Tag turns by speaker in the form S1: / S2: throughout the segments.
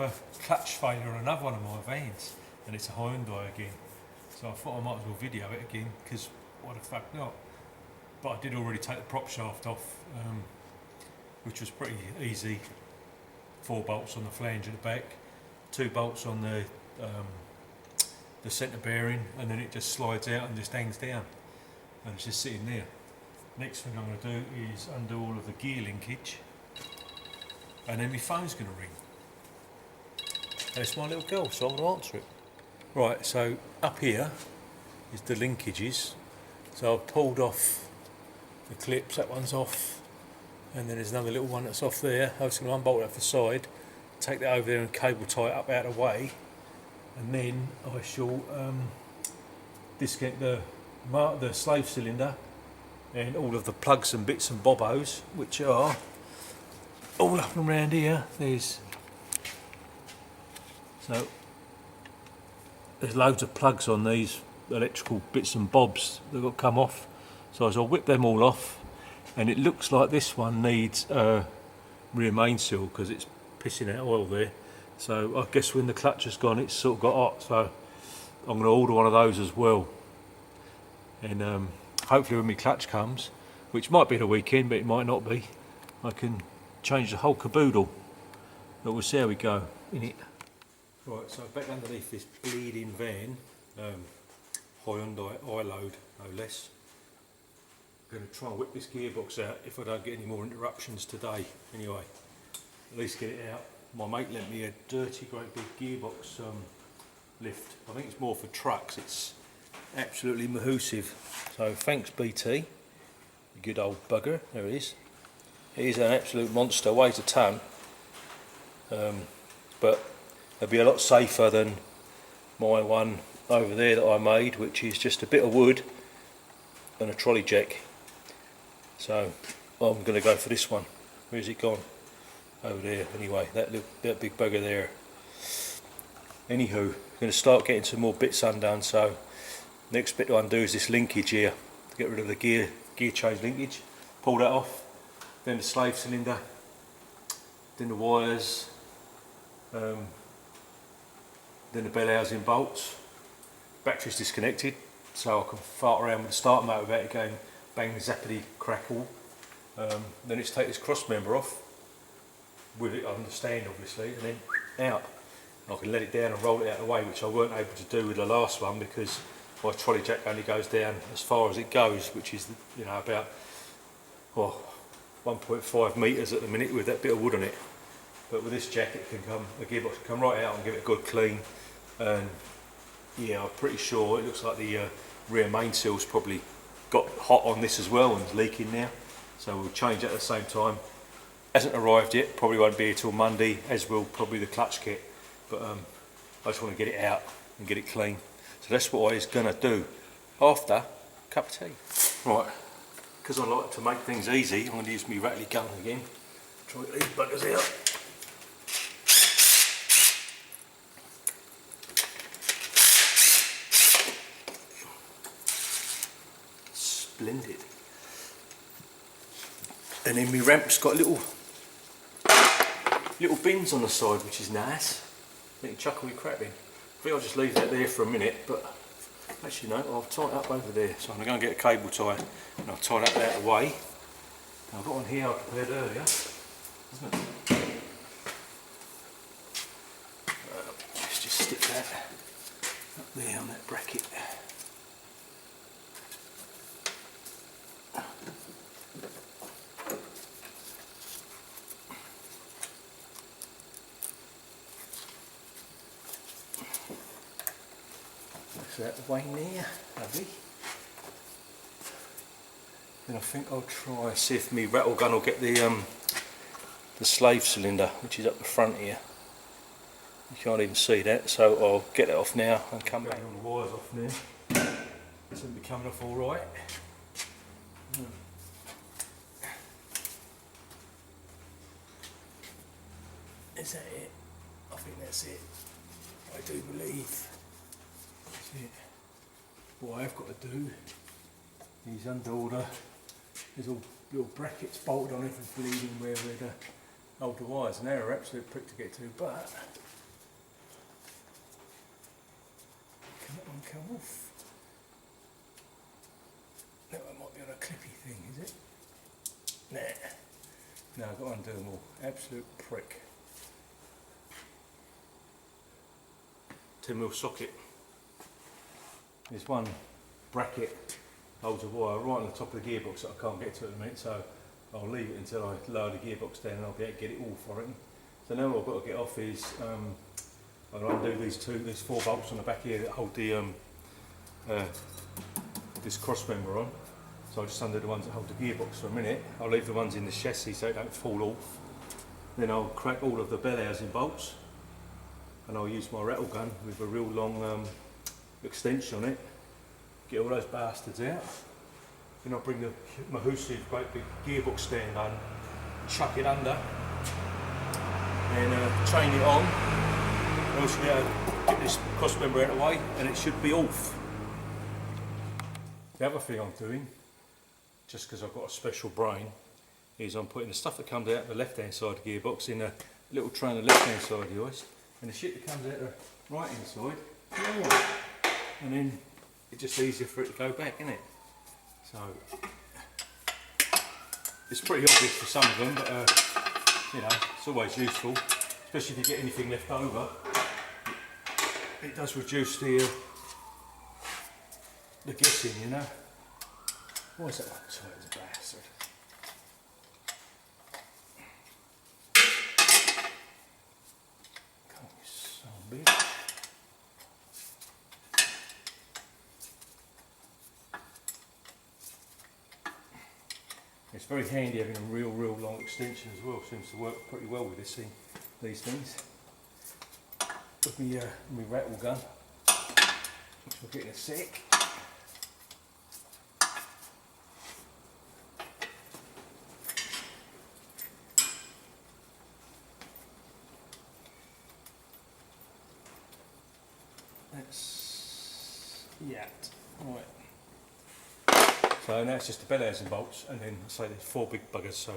S1: another clutch failure on another one of my vans, and it's a Hyundai again. So I thought I might as well video it again, because why the fuck not? But I did already take the prop shaft off, which was pretty easy. 4 bolts on the flange at the back, 2 bolts on the centre bearing, and then it just slides out and just hangs down, and it's just sitting there. Next thing I'm going to do is undo all of the gear linkage, and then my phone's going to ring. That's my little girl, so I'm going to answer it. Right, so up here is the linkages. So I've pulled off the clips, that one's off, and then there's another little one that's off there. I'm just going to unbolt that off the side, take that over there and cable tie it up out of the way, and then I shall disconnect the slave cylinder and all of the plugs and bits and bobos, which are all up and around here. There's loads of plugs on these electrical bits and bobs that got to come off. So I'll whip them all off, and it looks like this one needs a rear main seal because it's pissing out oil there. So I guess when the clutch has gone, it's sort of got hot. So I'm going to order one of those as well, and hopefully when my clutch comes, which might be the weekend but it might not be, I can change the whole caboodle. But we'll see how we go in it. Right, so back underneath this bleeding van, Hyundai I-Load no less. I'm going to try and whip this gearbox out if I don't get any more interruptions today. Anyway, at least get it out. My mate lent me a dirty great big gearbox lift. I think it's more for trucks. It's absolutely mahoosive. So thanks BT, you good old bugger. There it is. It is an absolute monster, weighs a ton, but it'll be a lot safer than my one over there that I made, which is just a bit of wood and a trolley jack. So I'm going to go for this one. Where's it gone? Over there. Anyway, that big bugger there. Anywho, I'm going to start getting some more bits undone. So next bit to undo is this linkage here. Get rid of the gear change linkage. Pull that off. Then the slave cylinder. Then the wires. Then the bell housing bolts. Battery's disconnected, so I can fart around with the starter motor without it going bang zappity crackle. Then it's take this cross member off with it on the stand obviously, and then out. And I can let it down and roll it out of the way, which I weren't able to do with the last one because my trolley jack only goes down as far as it goes, which is, you know, about 1.5 metres at the minute with that bit of wood on it. But with this jack, it can come, the gearbox can come right out and give it a good clean. And yeah, I'm pretty sure it looks like the rear main seal's probably got hot on this as well and is leaking now. So we'll change that at the same time. Hasn't arrived yet, probably won't be here till Monday, as will probably the clutch kit. But I just want to get it out and get it clean. So that's what I was going to do after a cup of tea. Right, because I like to make things easy, I'm going to use my rattly gun again. Try to get these buggers out. Splendid. And then my ramp's got little bins on the side, which is nice. You can chuck all your crap in. I think I'll just leave that there for a minute, but actually no, I'll tie it up over there. So I'm going to go and get a cable tie and I'll tie that out of the way. And I've got one here I prepared earlier, isn't it? Let's just stick that up there on that bracket. That way there, lovely. Then I think I'll try see if my rattle gun will get the slave cylinder, which is up the front here. You can't even see that, so I'll get it off now and come back. All the wires off now. It should be coming off all right. Is that it? I think that's it. I do believe. What I've got to do is undo there's all little brackets bolted on every bleeding where the older wires, and they're an absolute prick to get to, but come off. That one might be on a clippy thing, is it? Nah. No, I've got to undo them all. Absolute prick. 10mm socket. There's one bracket holds a wire right on the top of the gearbox that I can't get to at the minute, so I'll leave it until I lower the gearbox down and I'll be able to get it all for it. So now what I've got to get off is I'm going to undo these 4 bolts on the back here that hold the this cross member on. So I'll just undo the ones that hold the gearbox for a minute. I'll leave the ones in the chassis so they don't fall off. Then I'll crack all of the bell housing bolts and I'll use my rattle gun with a real long extension on it. Get all those bastards out. Then I'll bring the Hyundia great big gearbox stand on, chuck it under and chain it on. And I should be able to get this cross member out of the way and it should be off. The other thing I'm doing, just because I've got a special brain, is I'm putting the stuff that comes out the left hand side of the gearbox in a little tray on the left hand side of the hoist, and the shit that comes out the right hand side, and then it's just easier for it to go back, isn't it? So it's pretty obvious for some of them, but you know, it's always useful, especially if you get anything left over. It does reduce the guessing, you know. Why is that one tight as a bastard? Come on, you son of a bitch. It's very handy having a real long extension as well. Seems to work pretty well with this thing, these things. With me rattle gun, which we'll get in a sec. That's right. So now it's just the bell housing bolts, and then say there's 4 big buggers, so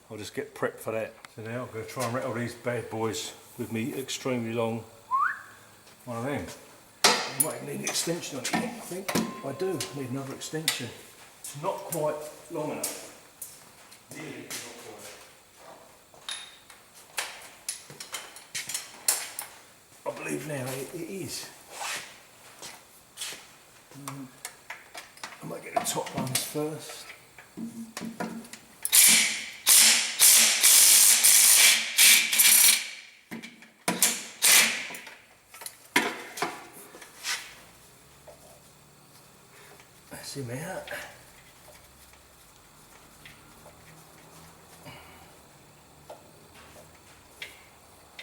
S1: I'll just get prepped for that. So now I'm going to try and rattle these bad boys with me extremely long one of them. I might need an extension on it, I think. I do need another extension. It's not quite long enough. Nearly not quite. I believe now it is. I might get the top ones first. That's him out.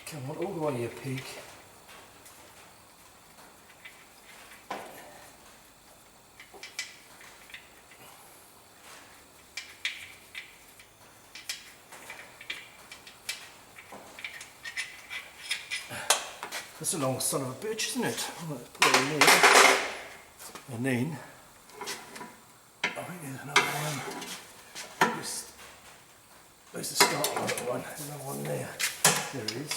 S1: Come on, all the way, you pig. That's a long son of a bitch, isn't it? I'm going to put it in there. And then, I think there's another one. Where's the start on that one? There's another one there. There it is.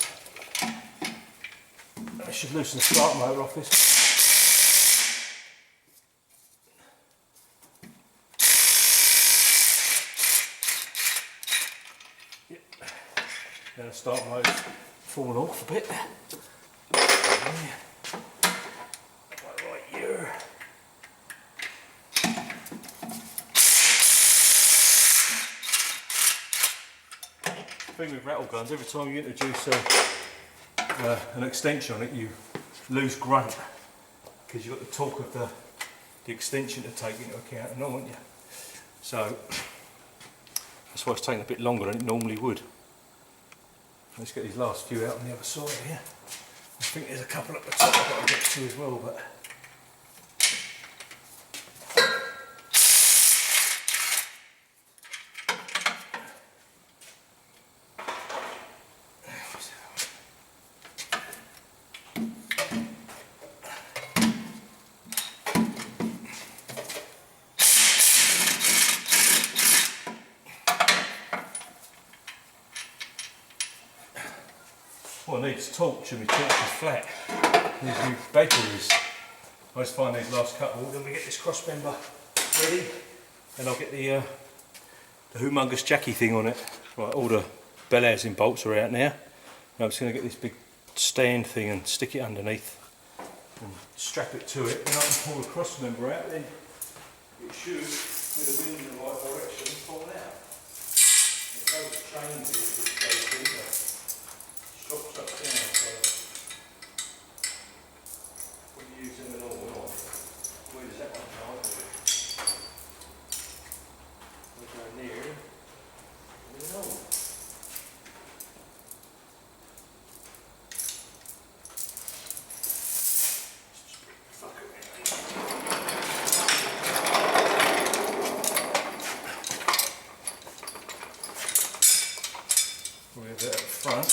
S1: I should loosen the start motor off this. Yep. Now the start motor's fallen off a bit. Right here. The thing with rattle guns, every time you introduce an extension on it, you lose grunt because you've got the torque of the extension to take into account, and all, haven't you? So that's why it's taking a bit longer than it normally would. Let's get these last few out on the other side here. I think there's a couple at the top I've got to get to as well, but what I need is torch, and my torch is flat. These new batteries I just find these last couple, then we get this cross member ready, and I'll get the humongous jacky thing on it. Right, all the bell housing bolts are out now. I'm just going to get this big stand thing and stick it underneath and strap it to it. Then I can pull the cross member out, then it should, with the wind in the right direction, fall out. There's no chains here which goes either. Straps up down, so when you use them an awful lot, where does that one go? We'll go near him. No. We have it at the front,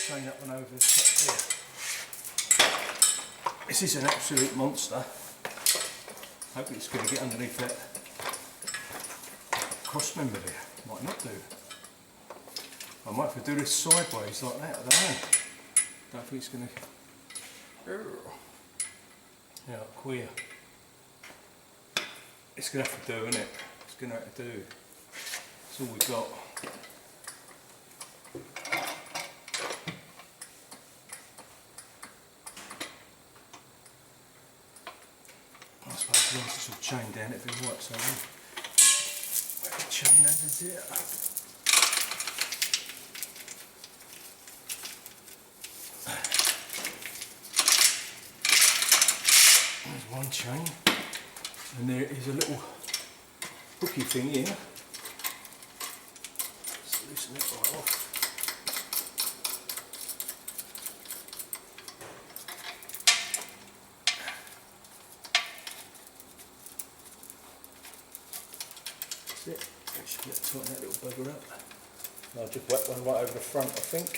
S1: chain up and over the top there. This is an absolute monster. Hopefully it's going to get underneath that cross member there. Might not do. I might have to do this sideways like that, I don't know. Don't think it's going to... Yeah, queer. It's going to have to do, isn't it? It's going to have to do. That's all we've got. I suppose once it's all chained down it'd be right, so where the chain under there. There's one chain, and there is a little hooky thing here. Let's loosen it right off. That's it. I should get to tighten that little bugger up. I'll just whack one right over the front, I think.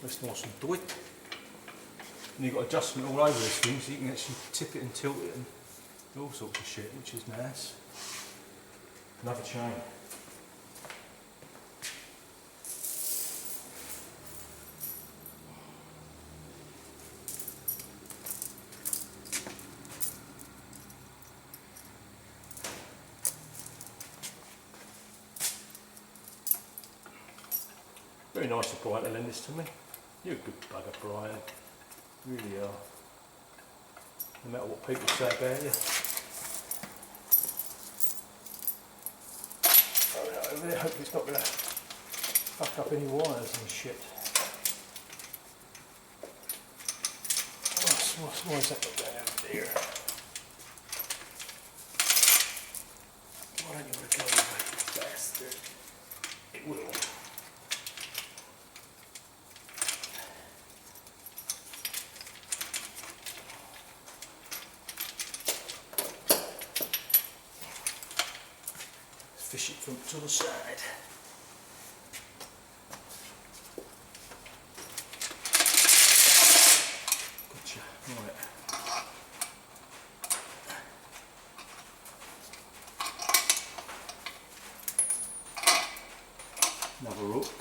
S1: That's nice and tight. And you've got adjustment all over this thing, so you can actually tip it and tilt it and do all sorts of shit, which is nice. Another chain. Very nice of Brian to lend this to me. You're a good bugger, Brian. You really are. No matter what people say about you. Oh, no, over there, hopefully it's not going to fuck up any wires and shit. Why is that got down over there? Why don't you want to go away, you bastard? It will. Fish it from to the side. Gotcha. Right. Another hook.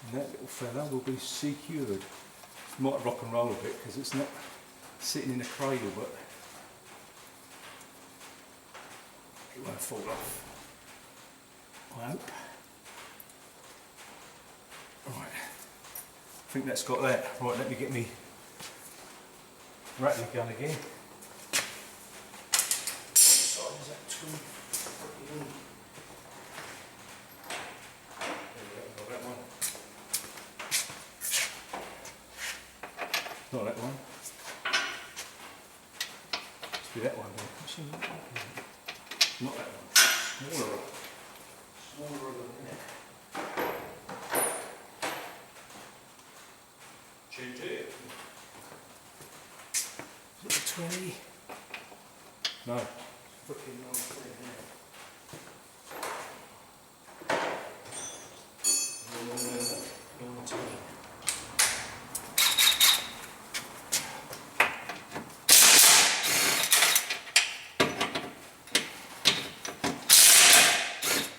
S1: And that little fella will be secured. Might rock and roll a bit because it's not sitting in a cradle, but it won't fall off, I hope. Right, I think that's got that. Right, let me get me rattling gun again. What size is that twin? There we go, got that one. Not that one. That one then. Not that one. Smaller. Smaller than that. GG. Is it a 20? No. Fucking 19.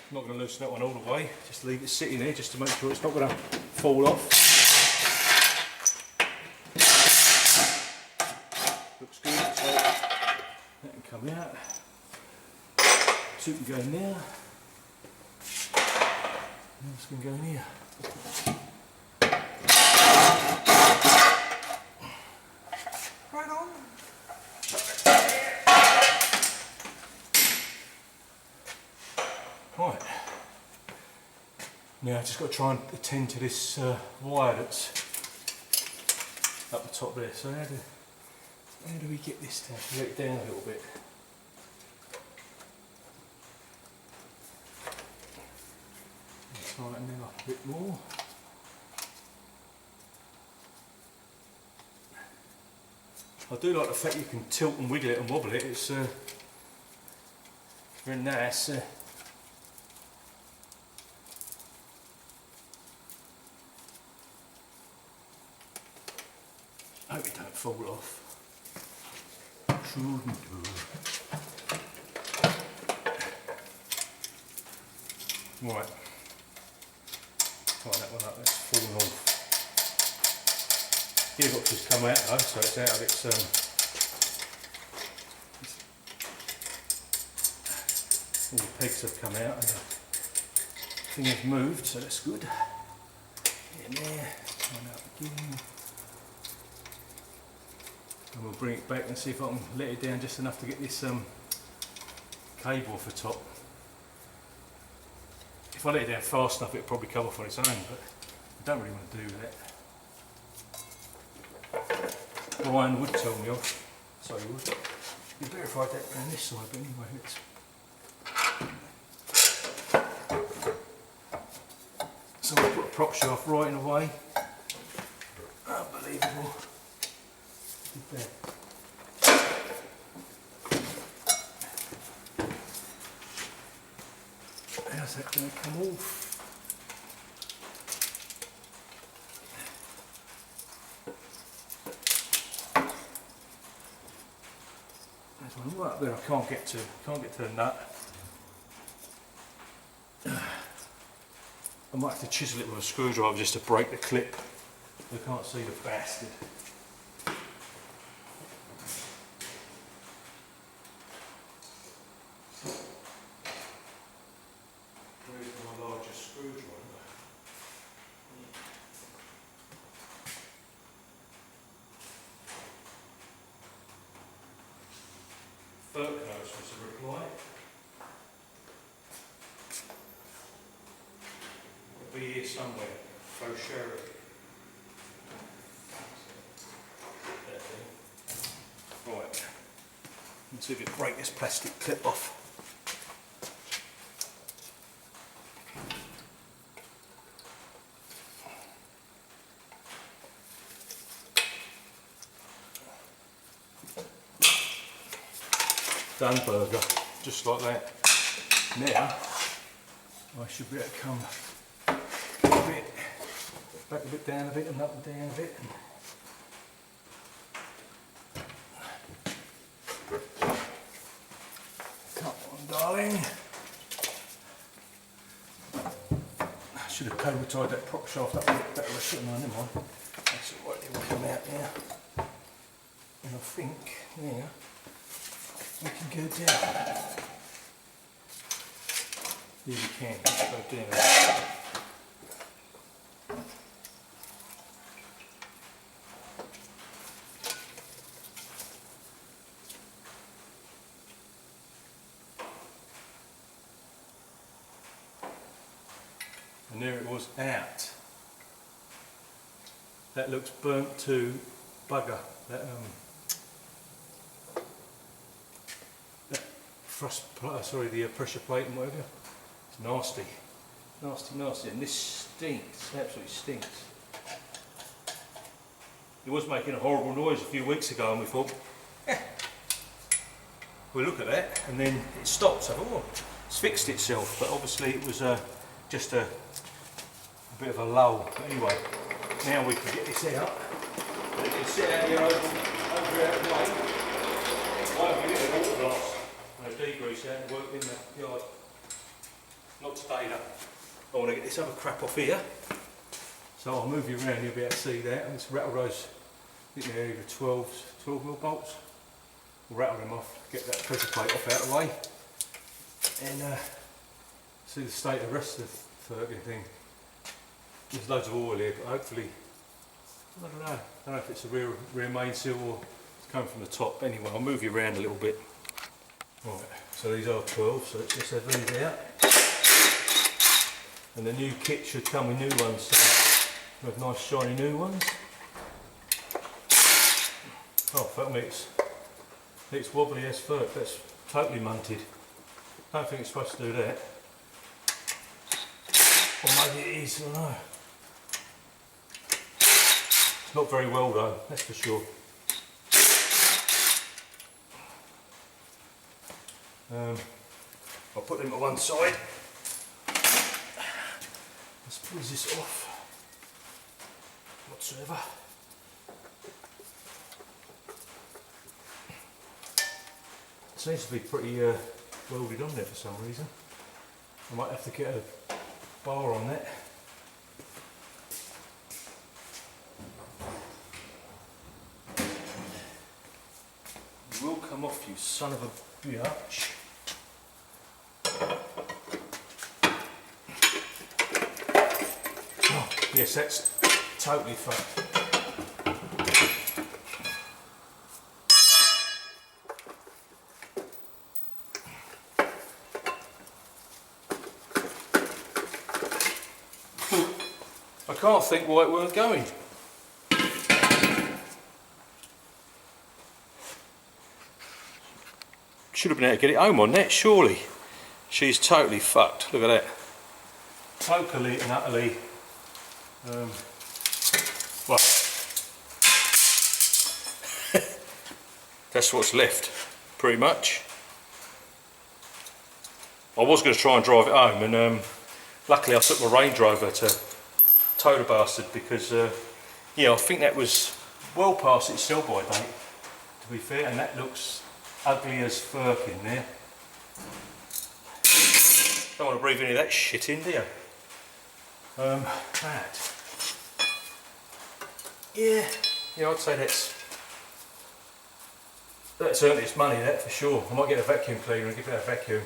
S1: I'm not going to loosen that one all the way, just leave it sitting there just to make sure it's not going to fall off. Looks good, so that can come out. Two can go in there. And this can go in here.
S2: Right on.
S1: Right. Now I've just got to try and attend to this wire that's up the top there. So how do we get this down? Let it down a little bit. Tighten them up a bit more. I do like the fact you can tilt and wiggle it and wobble it. It's very nice. I hope it don't fall off. Shouldn't do. Right. Tighten that one up, that's fallen off. Gearbox has come out though, so it's out of its all the pegs have come out and the thing has moved, so that's good. Get in there, tighten up again. And we'll bring it back and see if I can let it down just enough to get this cable off the top. If I let it down fast enough, it'll probably come off on its own, but I don't really want to do that. Brian would tell me off, so he would. You verified that around this side, but anyway, it's. So we'll put a prop shaft right in the way. Unbelievable. Did that. How's that going to come off? There's one right up there I can't get to the nut. I might have to chisel it with a screwdriver just to break the clip. I can't see the bastard. Furcos was a reply. It'll be here somewhere. Flywheel. Right. Let's see if it break this plastic clip off. Done burger, just like that. Now, I should be able to come a bit, back a bit, down a bit, and up and down a bit. Come on, darling. I should have cable tied that prop shaft up a bit better, I shouldn't have, never mind. That's alright, it will come out now. And I think, yeah. We can go down. Yeah, we can. Let's go down. And there it was out. That looks burnt to bugger. That the pressure plate and whatever. It's nasty. Nasty, nasty. And this stinks. It absolutely stinks. It was making a horrible noise a few weeks ago and we thought, we'll look at that, and then it stopped. So I thought, oh, it's fixed itself, but obviously it was just a bit of a lull. But anyway, now we can get this out. It can sit out here over out of the way. I'll give it a water blast. I degrease that and work in the yard. Not today though. I want to get this other crap off here. So I'll move you around, you'll be able to see that. And just rattle those, I think they're either 12mm bolts. We'll rattle them off, get that pressure plate off out of the way. And see the state of the rest of the fucking thing. There's loads of oil here, but hopefully, I don't know if it's a rear main seal or it's coming from the top. Anyway, I'll move you around a little bit. Right, so these are 12, so let's just have these out. And the new kit should come with new ones, so we have nice shiny new ones. Oh, fuck me, it's wobbly as fuck, that's totally munted. I don't think it's supposed to do that. Or maybe it is, I don't know. It's not very well though, that's for sure. I'll put them to one side. Let's pulls this off. Whatsoever. It seems to be pretty welded on there for some reason. I might have to get a bar on that. It will come off, you son of a bitch. Oh, yes, that's totally fucked. I can't think why it weren't going. Should have been able to get it home on net, surely. She's totally fucked. Look at that. Totally and utterly. Well, that's what's left, pretty much. I was going to try and drive it home, and luckily I took my Range Rover to tow the bastard because, yeah, I think that was well past its sell-by date, to be fair, and that looks ugly as fuck in there. Don't want to breathe any of that shit in, do you? That. Yeah, I'd say that's earned its money, that for sure. I might get a vacuum cleaner and give it a vacuum,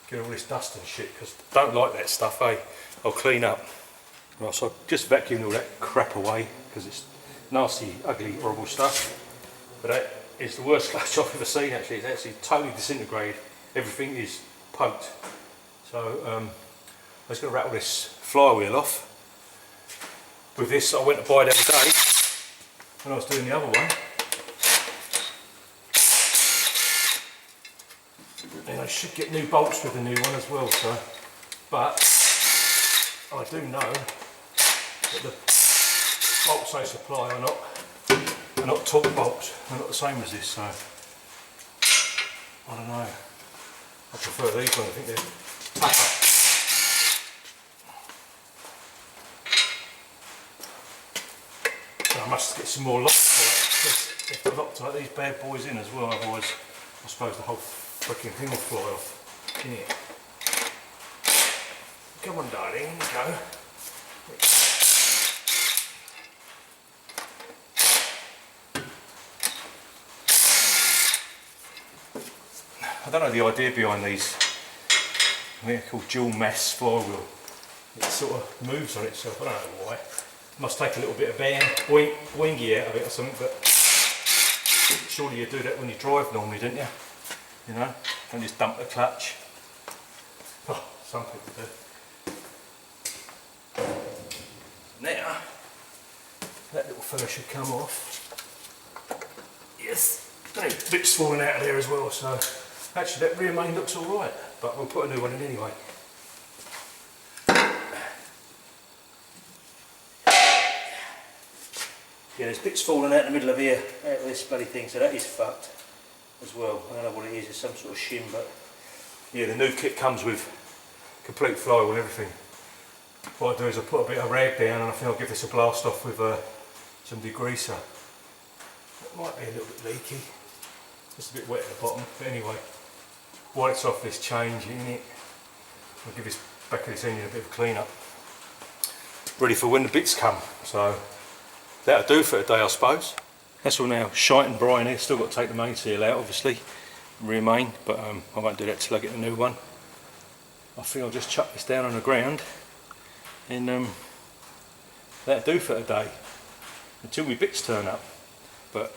S1: get all this dust and shit, because I don't like that stuff, eh? I'll clean up. Right, so I've just vacuumed all that crap away, because it's nasty, ugly, horrible stuff. But that is the worst clutch I've ever seen, actually. It's actually totally disintegrated. Everything is poked. So I was going to rattle this flywheel off. With this I went to buy the other day when I was doing the other one. And I should get new bolts with the new one as well, so. But I do know that the bolts they supply are not torque bolts. They're not the same as this, so I don't know. I prefer these ones. I think they're tougher. I must get some more Loctite. If the Loctite these bad boys in as well, otherwise I suppose the whole freaking thing will fly off. In here. Come on, darling, in you go. I don't know the idea behind these. I think they're called dual mass flywheel. It sort of moves on itself. I don't know why. Must take a little bit of boingy out of it or something, but surely you do that when you drive normally, don't you? You know, and just dump the clutch. Oh, some people do. Now, that little fella should come off. Yes, there's bits falling out of there as well, so actually that rear main looks alright, but we'll put a new one in anyway. Yeah, there's bits falling out in the middle of here, out of this bloody thing, so that is fucked as well. I don't know what it is, it's some sort of shim, but yeah, the new kit comes with complete flywheel and everything. What I do is I put a bit of rag down and I think I'll give this a blast off with some degreaser. It might be a little bit leaky, just a bit wet at the bottom, but anyway, while it's off this change in it, I'll give this back of this end need a bit of clean up. Ready for when the bits come. So that'll do for today, I suppose. That's all now shite and brine here. Still got to take the main seal out, obviously, rear main, but I won't do that till I get the new one. I think I'll just chuck this down on the ground, and that'll do for today until my bits turn up. But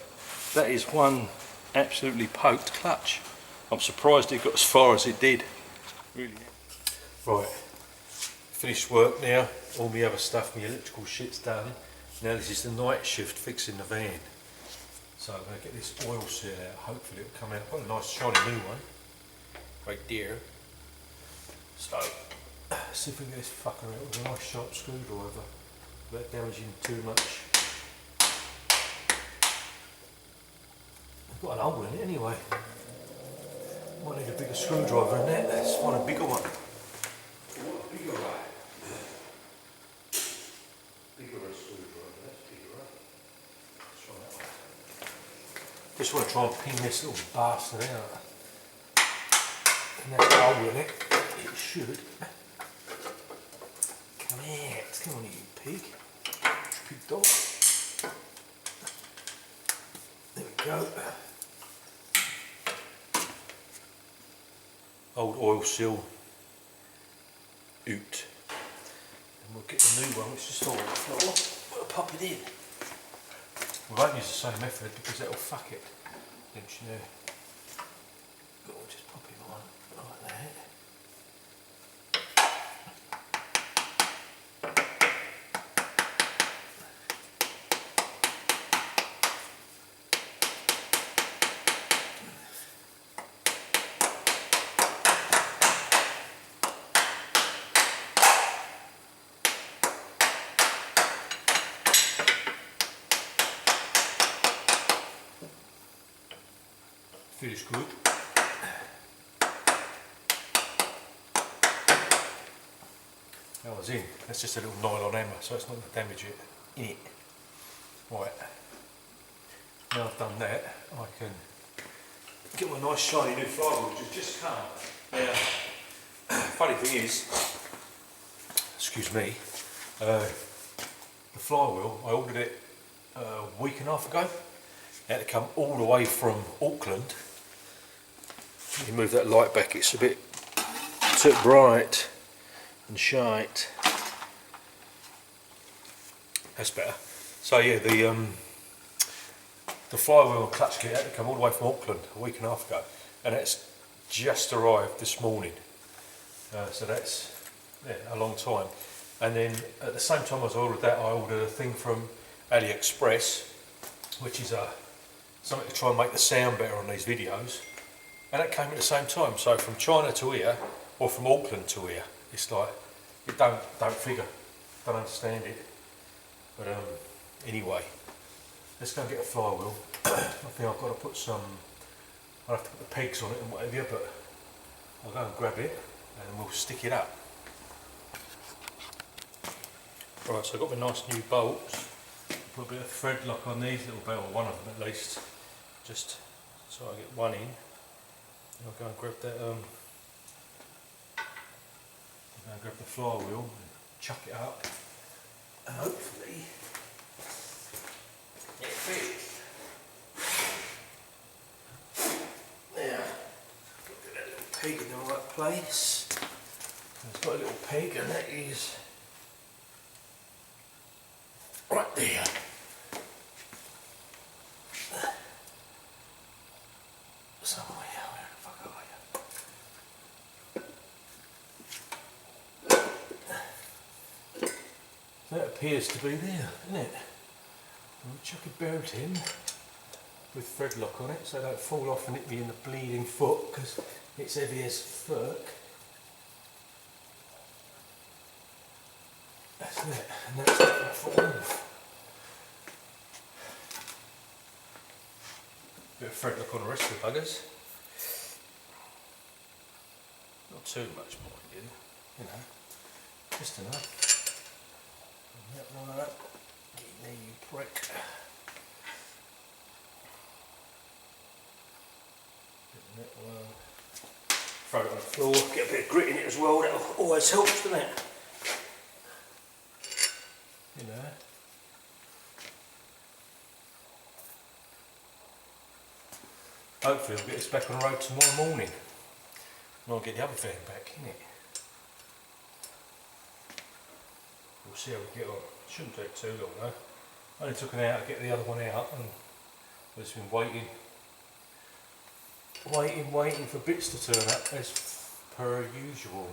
S1: that is one absolutely poked clutch. I'm surprised it got as far as it did. Really. Right, finished work now. All my other stuff, my electrical shit's done. Now this is the night shift fixing the van. So I'm going to get this oil seal out. Hopefully it'll come out. I've got a nice shiny new one right there. So see if we can get this fucker out with a nice sharp screwdriver without damaging too much. I've got an hole in it anyway. Might need a bigger screwdriver in that. Let's find a bigger one. What a bigger one? Bigger screwdriver, that's bigger. Let's try that one. Just want to try and ping this little bastard out. And that's the hole in it. It should. Come here. Come on, you pig. Pig dog. There we go. Old oil seal out. And we'll get the new one, which is still on the floor. We'll pop it in. We won't use the same method because that'll fuck it. Don't you know? But we'll just pop it on like that. Feels good. That was in. That's just a little nylon hammer, so it's not going to damage it. In it. Right. Now I've done that, I can get my nice shiny new flywheel, which has just come. Now, funny thing is, excuse me, the flywheel, I ordered it a week and a half ago. It had to come all the way from Auckland. You move that light back, it's a bit too bright and shite. That's better. So yeah, the flywheel and clutch kit had to come all the way from Auckland a week and a half ago, and it's just arrived this morning. So that's a long time. And then at the same time as I ordered that, I ordered a thing from AliExpress, which is something to try and make the sound better on these videos. And that came at the same time, so from China to here, or from Auckland to here, it's like, it don't figure, don't understand it. But anyway, let's go and get a flywheel. I think I've got to put some, I'll have to put the pegs on it and whatever, but I'll go and grab it and we'll stick it up. Right, so I've got my nice new bolts. Put a bit of thread lock on these little bolts, or one of them at least, just so I get one in. I'll go and grab that, grab the flywheel and chuck it up, and hopefully it fits. There, get that little peg in the right place. It's got a little peg, and that is right there. Somewhere. That appears to be there, isn't it? We'll chuck a bolt in with thread lock on it so they don't fall off and hit me in the bleeding foot because it's heavy as fuck. That's it, and that's not going to fall off. Bit of thread lock on the rest of the buggers. Not too much more, you know, just enough. Yep, line up. Get in there, you prick. throw it on the floor, get a bit of grit in it as well, that always helps, doesn't it? You know. Hopefully I'll get this back on the road tomorrow morning. And I'll get the other van back, innit? We'll see how we get on. Shouldn't take too long though. Only took an hour to get the other one out and I've just been waiting for bits to turn up as per usual.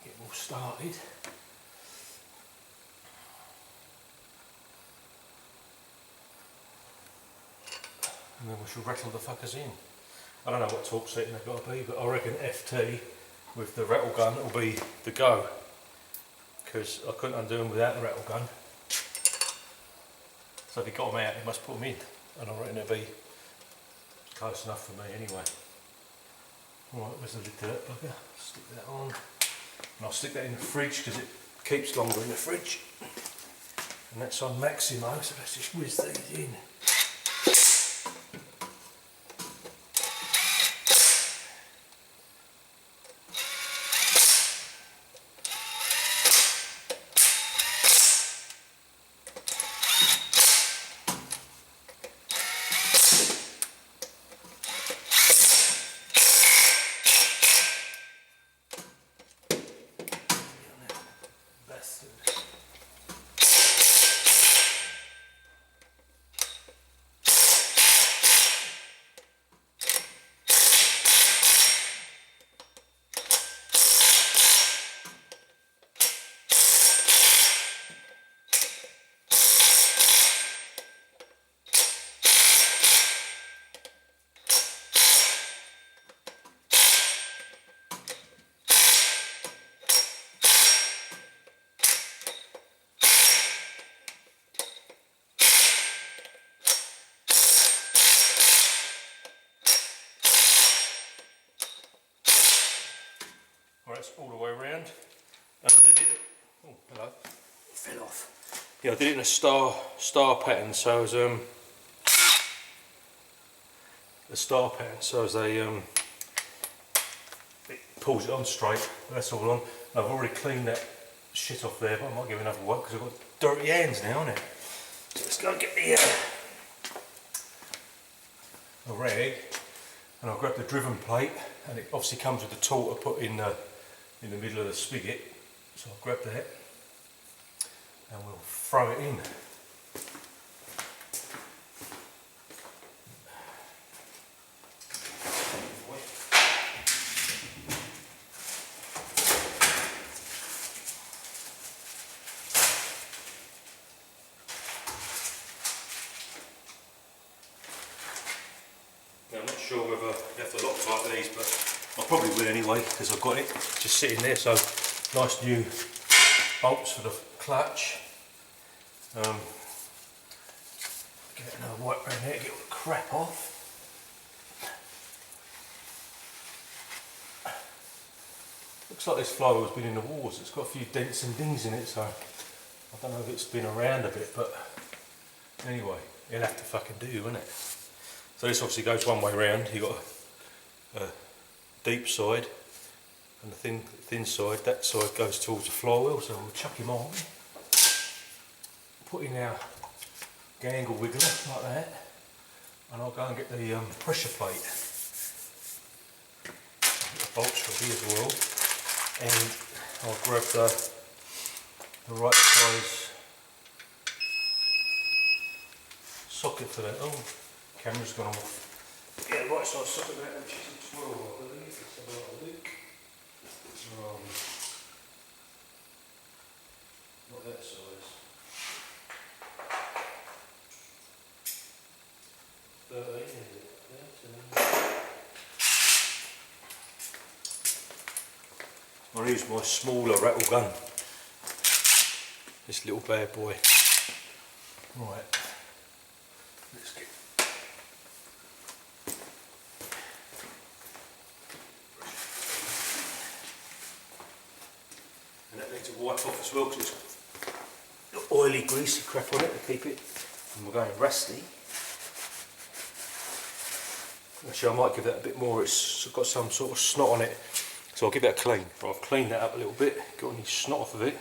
S1: Get all started. And then we shall rattle the fuckers in. I don't know what torque setting they've got to be, but I reckon FT with the rattle gun will be the go. Because I couldn't undo them without the rattle gun. So if he got them out, he must put them in. And I reckon it'll be close enough for me anyway. Right, where's the lid to that bugger? Stick that on. And I'll stick that in the fridge because it keeps longer in the fridge. And that's on Maximo, so let's just whiz these in. That's all the way around, and I did it. Oh, hello! It fell off. Yeah, I did it in a star pattern. So as a star pattern, so as it pulls it on straight. That's all on. I've already cleaned that shit off there, but I might give it another work because I've got dirty hands now, innit? So let's go and get the rag, and I'll grab the driven plate, and it obviously comes with the tool to put in the middle of the spigot, so I'll grab that and we'll throw it in. Now I'm not sure whether you have to Loctite these, but I probably will anyway because I've got it just sitting there. So nice new bolts for the clutch. Give it another wipe around here to get all the crap off. Looks like this flywheel's been in the wars. It's got a few dents and dings in it, so I don't know if it's been around a bit, but anyway, it'll have to fucking do, won't it? So this obviously goes one way round. You've got a deep side and the thin side. That side goes towards the flywheel, so we'll chuck him on, put in our gangle wiggler like that, and I'll go and get the pressure plate. Get the bolts ready as well, and I'll grab the right size socket for that. Oh, camera's gone off. Yeah, right size socket for that, which is a 12, I believe. Let's have a little look. Not that size. 13, is it? 13. I'll use my smaller rattle gun. This little bad boy. Right, let's get and that needs a wipe off as well because it's got oily, greasy crap on it to keep it from going rusty. Actually, I might give that a bit more. It's got some sort of snot on it, so I'll give that a clean. I've cleaned that up a little bit, got any snot off of it.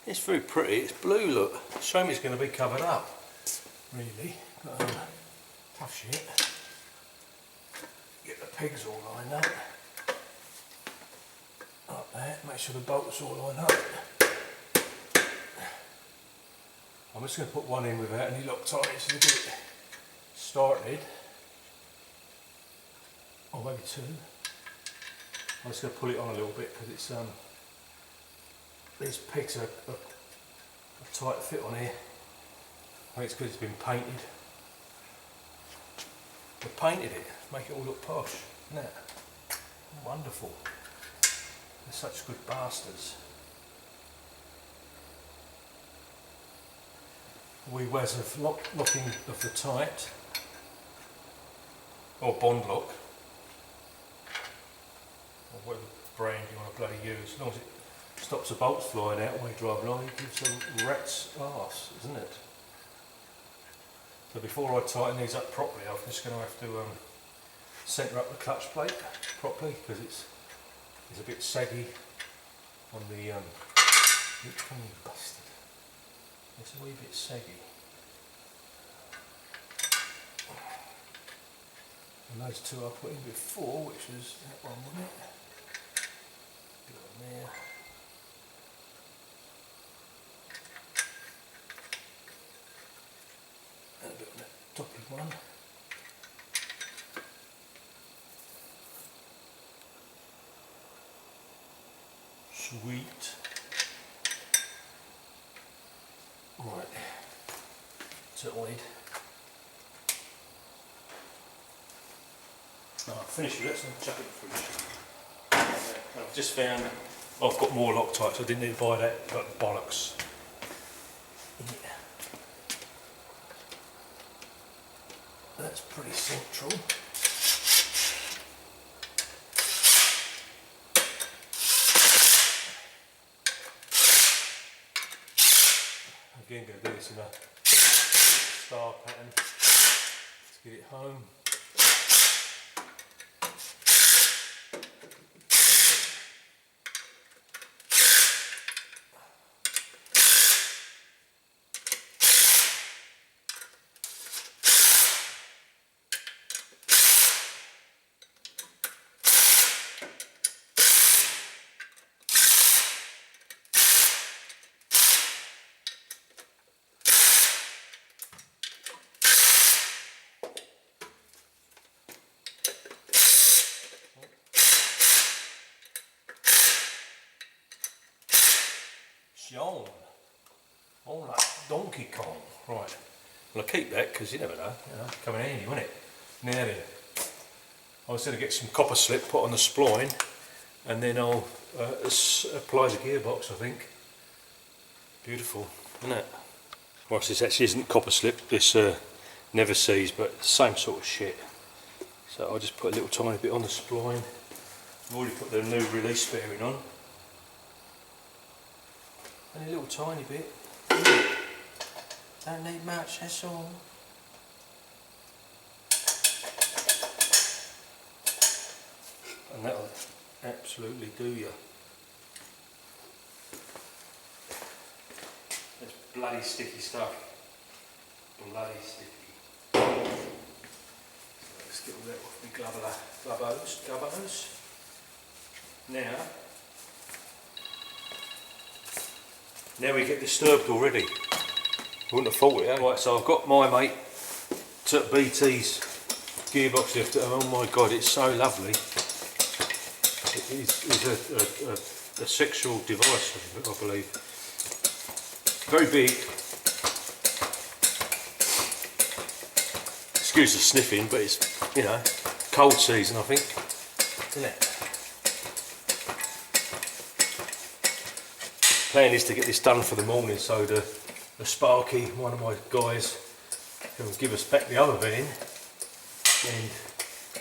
S1: It's very pretty. It's blue. Look, shame it's going to be covered up. Really, but tough shit. Get the pegs all lined up. Like that. Make sure the bolts all line up. I'm just going to put one in without any Loctite so to get it started. Or maybe two. I'm just going to pull it on a little bit because it's these pegs are a tight fit on here. I think it's because it's been painted. They painted it, make it all look posh, isn't it? Wonderful. They're such good bastards. Wee ways of locking of the tight, or bond lock, or whatever brand you want to bloody use. As long as it stops the bolts flying out when you drive along, it gives a rat's arse, isn't it? So before I tighten these up properly, I'm just going to have to centre up the clutch plate properly because it's a bit saggy on the bastard. It's a wee bit saggy. And those two I put in before, which was that one, wasn't it? Put it on there. And a bit on that toppy one. Sweet. Right, tied. Now I've finished with it, so I'll chuck it in the fridge. And I've just found I've got more Loctite, so I didn't need to buy that, but bollocks. Yeah. That's pretty central. Again, going to do this in a star pattern. Let's get it home. John. Oh, like Donkey Kong. Right. Well, I'll keep that because you never know. Come in handy, won't it? Now then, I was going to get some copper slip put on the spline and then I'll apply the gearbox, I think. Beautiful, isn't it? Well, this actually isn't copper slip, this never sees, but same sort of shit. So I'll just put a little tiny bit on the spline. I've already put the new release bearing on. Only a little tiny bit. Don't need much, that's all. And that'll absolutely do you. That's bloody sticky stuff. Bloody sticky. So let's get all that off my glubbos. Now we get disturbed already. Wouldn't have thought it. Right, so I've got my mate took BT's gearbox lifter, and oh my god, it's so lovely. It is a sexual device, I believe. Very big. Excuse the sniffing, but it's, you know, cold season, I think, isn't it? Plan is to get this done for the morning so the a Sparky, one of my guys, can give us back the other van and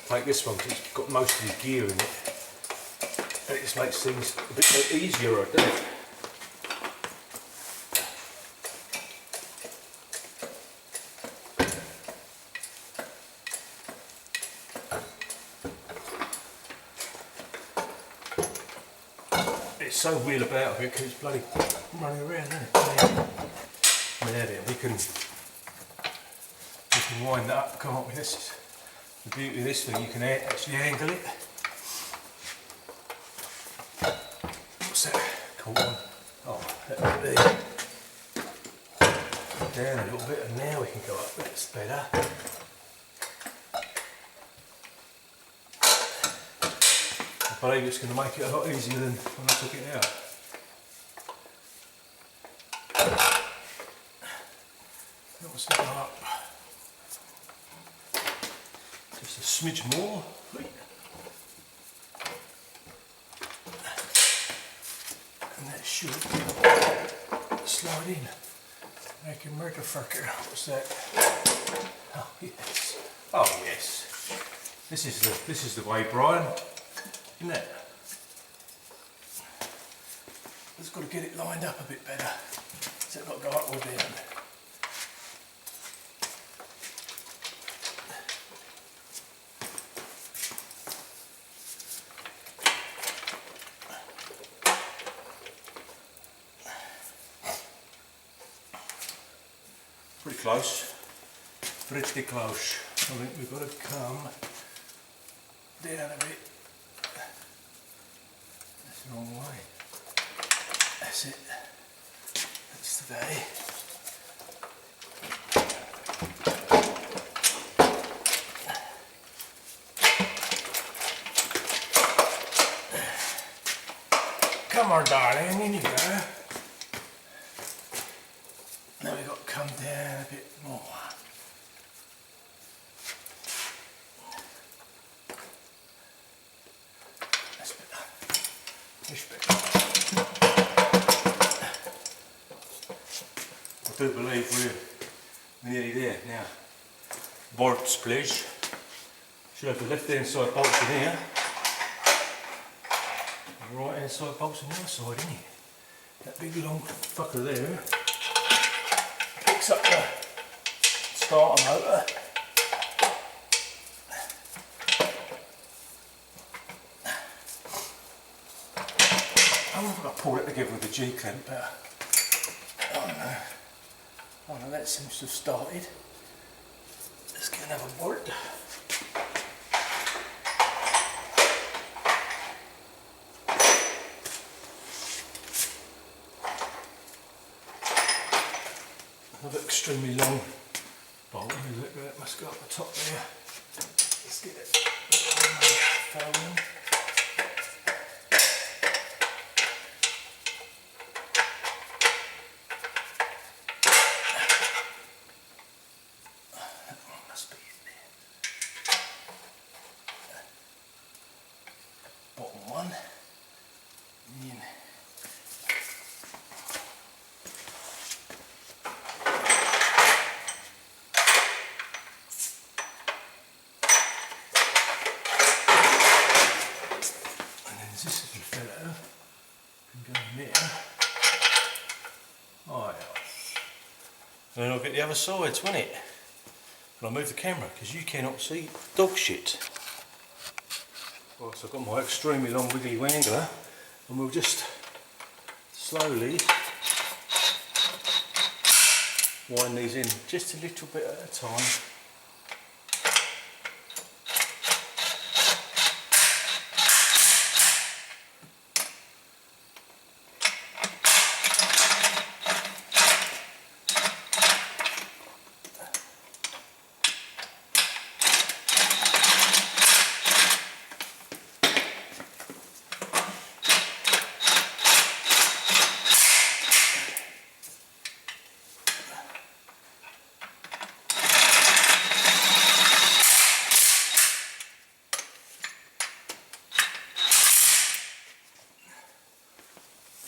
S1: take this one because it's got most of the gear in it. And it just makes things a bit easier, doesn't it? It's so wheel about here because it's bloody running around, isn't it? Now then, we can wind that up, can't we? This is the beauty of this thing, you can actually angle it. What's that called on? Oh, that bit there. Down a little bit, and now we can go up. That's better. I believe it's going to make it a lot easier than when I took it out. What's that up? Just a smidge more. And that should slide in. Like a murderfucker. What's that? Oh yes. Oh yes. This is the way, Brian. Isn't it? Just got to get it lined up a bit better. So it's got to go up or down. Pretty close. Pretty close. I think we've got to come down a bit. That's the wrong way. That's it. That's the day. Come on, darling, in you go. Now we've got to come down a bit more. That's better. This better. I do believe we're nearly there now. Bolts, please. Should have the left hand side bolts in here. And the right hand side bolts on the other side, isn't it? That big long fucker there picks up the starter motor. I wonder if I pull it together with the G-clamp better. I don't know. Oh no, that seems to have started. Let's get another bolt. Another extremely long bolt. Look, that must go up the top there. Let's get it. Following. That one must be in there. Bottom one. In. This little fellow can go in there. Oh yeah. And then I'll get the other sides, won't it? But I'll move the camera because you cannot see dog shit. Right, so I've got my extremely long wiggly wangler and we'll just slowly wind these in just a little bit at a time.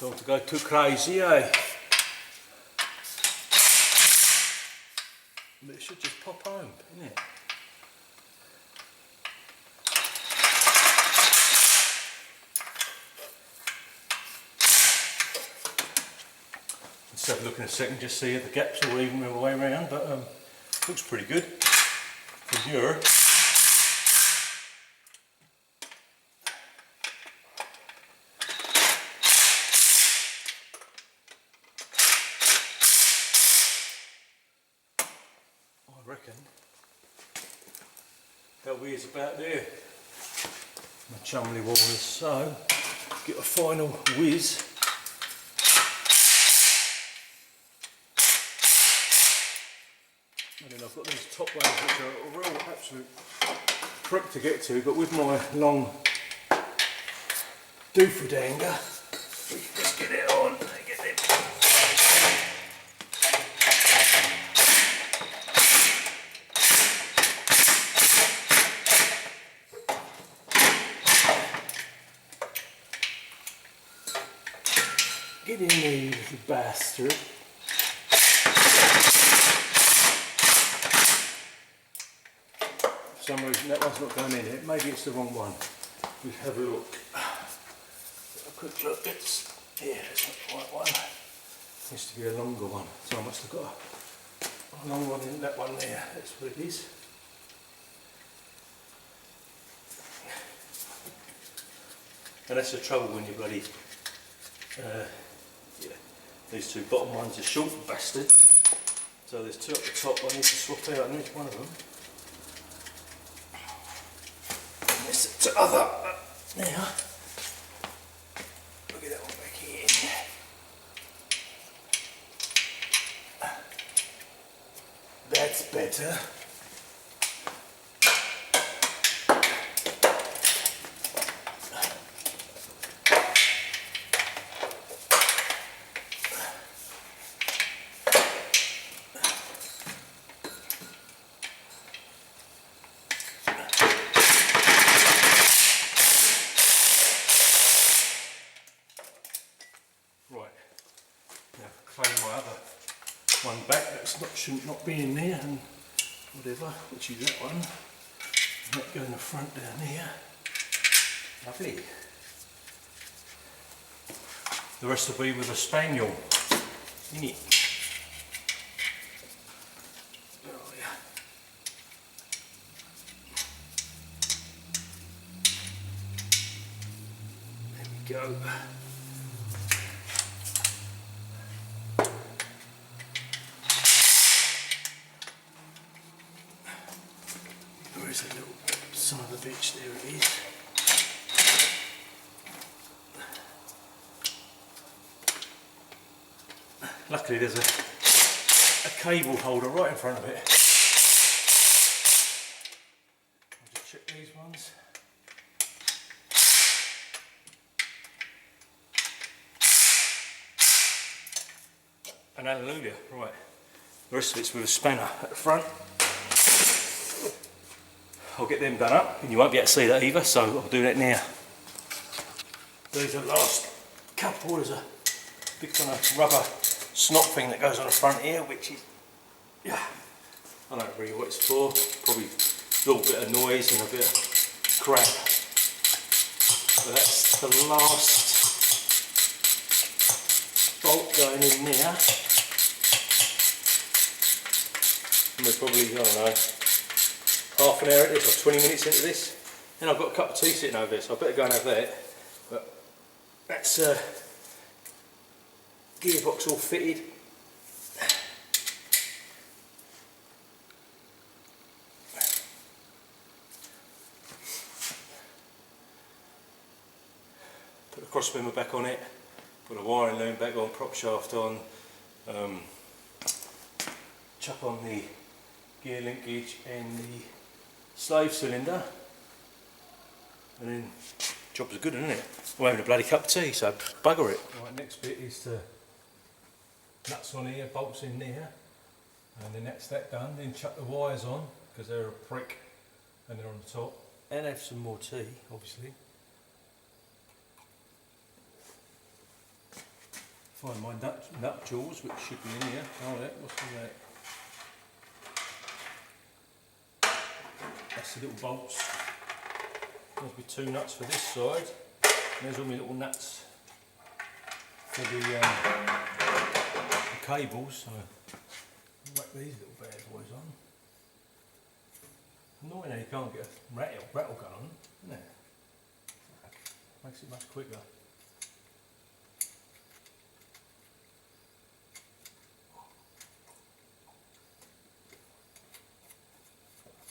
S1: Don't want to go too crazy, eh? should just pop home, isn't it? Let's have a look in a second, just see if the gaps are even the way around, but looks pretty good from here. I reckon that weir's about there. My chumley wall is so. Get a final whiz. And then I've got these top ones which are a real absolute prick to get to, but with my long doofer-danger, we can just get it on and get it. Get in there, you little bastard. For some reason that one's not going in it. Maybe it's the wrong one. We have a look. A quick look. It's yeah, that's not the right one. Needs to be a longer one. So I must have got a long one in that one there. That's what it is. And that's the trouble when you bloody yeah. These two bottom ones are short bastard. So there's two at the top I need to swap out on each one of them. And this the other now. Look at that one back in. That's better. My other one back that's not shouldn't not be in there and whatever, which is that one. That go in the front down here. Lovely. The rest will be with a spaniel in it. Oh yeah. There we go. Where's a little son of a bitch? There it is. Luckily there's a cable holder right in front of it. I'll just check these ones. And hallelujah, right. The rest of it's with a spanner at the front. I'll get them done up, and you won't be able to see that either, so I'll do that now. These are the last couple. There's a big kind of rubber snot thing that goes on the front here, which is, yeah, I don't know really what it's for. Probably a little bit of noise and a bit of crap. But that's the last bolt going in there. And we're probably, I don't know, half an hour at this or 20 minutes into this, and I've got a cup of tea sitting over there, so I better go and have that. But that's gearbox all fitted. Put the cross member back on it, put a wiring loom back on, prop shaft on, chuck on the gear linkage and the slave cylinder, and then jobs are good, isn't it? I'm having a bloody cup of tea, so bugger it. Right, next bit is to nuts on here, bolts in there, and then that's that done. Then chuck the wires on, because they're a prick and they're on the top, and have some more tea, obviously. Find my nut jewels, which should be in here. Oh, yeah, what's in that? That's the little bolts. There's my 2 nuts for this side. And there's all my little nuts for the cables. So whack these little bad boys on. Annoying how you can't get a rattle gun on, isn't it? Makes it much quicker.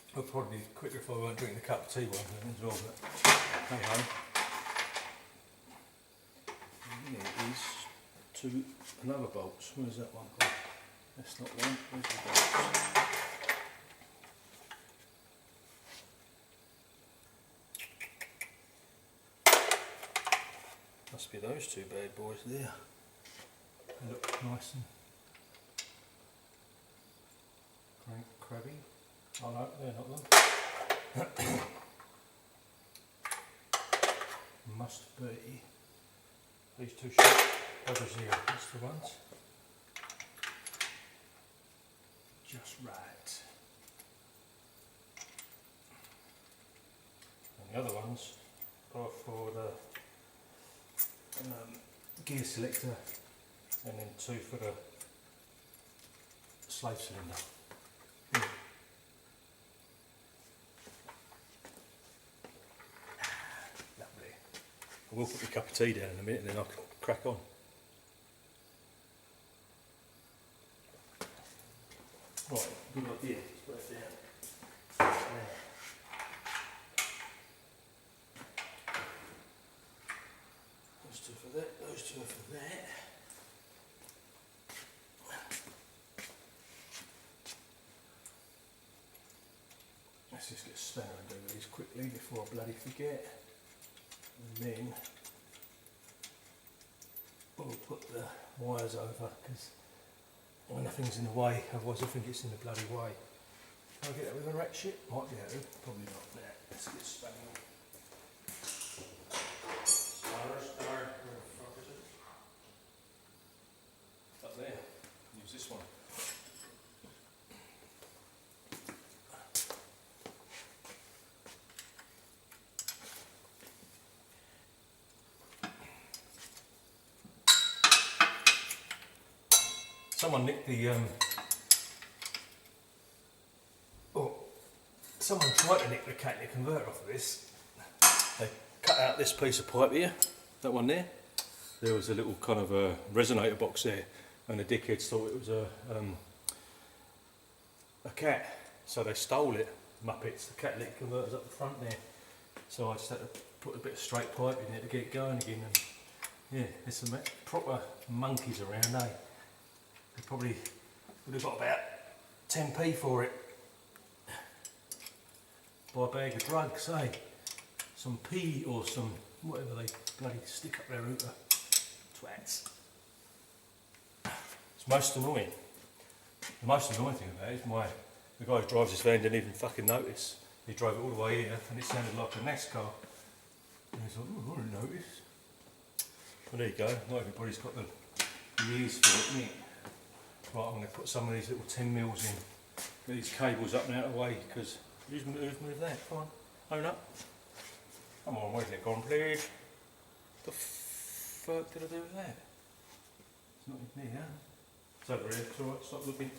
S1: It would probably be quicker if I weren't drinking a cup of tea one as well, but hang on. Yeah, it is 2 another bolts. Where's that one? Oh, that's not one. Where's the bolts? Must be those 2 bad boys there. They look nice and crabby. Oh no, they're not them. Must be these 2 buggers here. That's the ones. Just right. And the other ones are for the gear selector, and then 2 for the slave cylinder. Lovely. I will put my cup of tea down in a minute and then I can crack on. Right, good idea. Let's put it down. There. Those 2 for that, those 2 are for that. Let's just get a spanner and do these quickly before I bloody forget. And then we'll put the wires over, because nothing's in the way, otherwise I think it's in the bloody way. Can I get that with a ratchet? Might be able to, probably not. Now, let's get spanning. Up there, use this one. Someone nicked the someone tried to nick the catalytic converter off of this. They cut out this piece of pipe here, that one there. There was a little kind of a resonator box there, and the dickheads thought it was a cat, so they stole it. Muppets, the catalytic converter's up the front there. So I just had to put a bit of straight pipe in there to get it going again. And yeah, there's some proper monkeys around, eh? They probably would have got about 10p for it. Buy a bag of drugs, eh? Some pee or some whatever they bloody stick up their router. Twats. It's most annoying. The most annoying thing about it is the guy who drives this van didn't even fucking notice. He drove it all the way here and it sounded like a NASCAR. And he's like, oh, I didn't notice. Well, there you go. Not everybody's got the ears for it, innit? Right, I'm going to put some of these little 10 mils in. Get these cables up and out of the way, because who's moved that? Come on, own up. Come on, where's it gone, please? The fuck did I do with that? It's not in here. It's over here, it's alright, stop looking.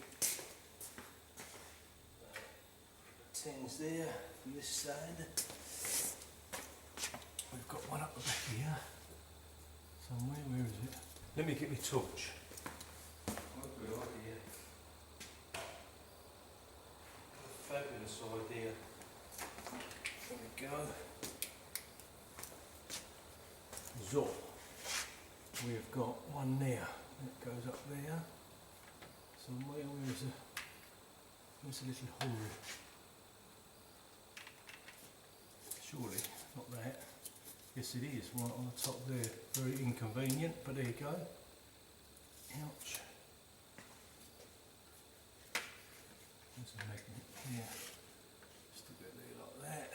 S1: 10's there, from this side. We've got one up the back here. Somewhere, where is it? Let me get my torch. Good idea. Fabulous idea. There we go. So, we've got one there. That goes up there. Somewhere, where's a little hole? Surely, not that. Yes it is, right on the top there. Very inconvenient, but there you go. Ouch. There's a magnet here. Stick it there like that.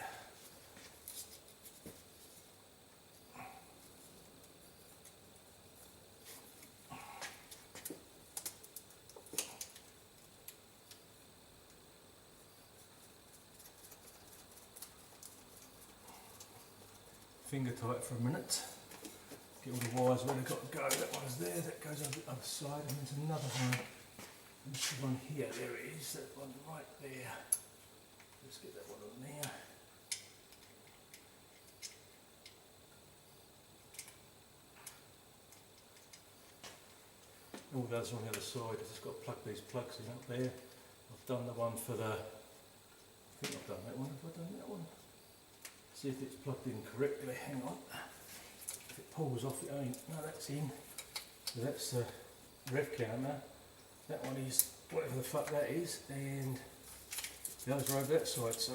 S1: finger tight for a minute. Get all the wires where they've got to go. That one's there, that goes on the other side, and there's another one. There's the one here, there it is, that one right there. Let's get that one on there. All those on the other side, I've just got to plug these plugs in up there. I've done the one for the, I think I've done that one, have I done that one? See if it's plugged in correctly, hang on. If it pulls off it ain't, no that's in. So that's the rev counter. That one is whatever the fuck that is, and the others are over that side, so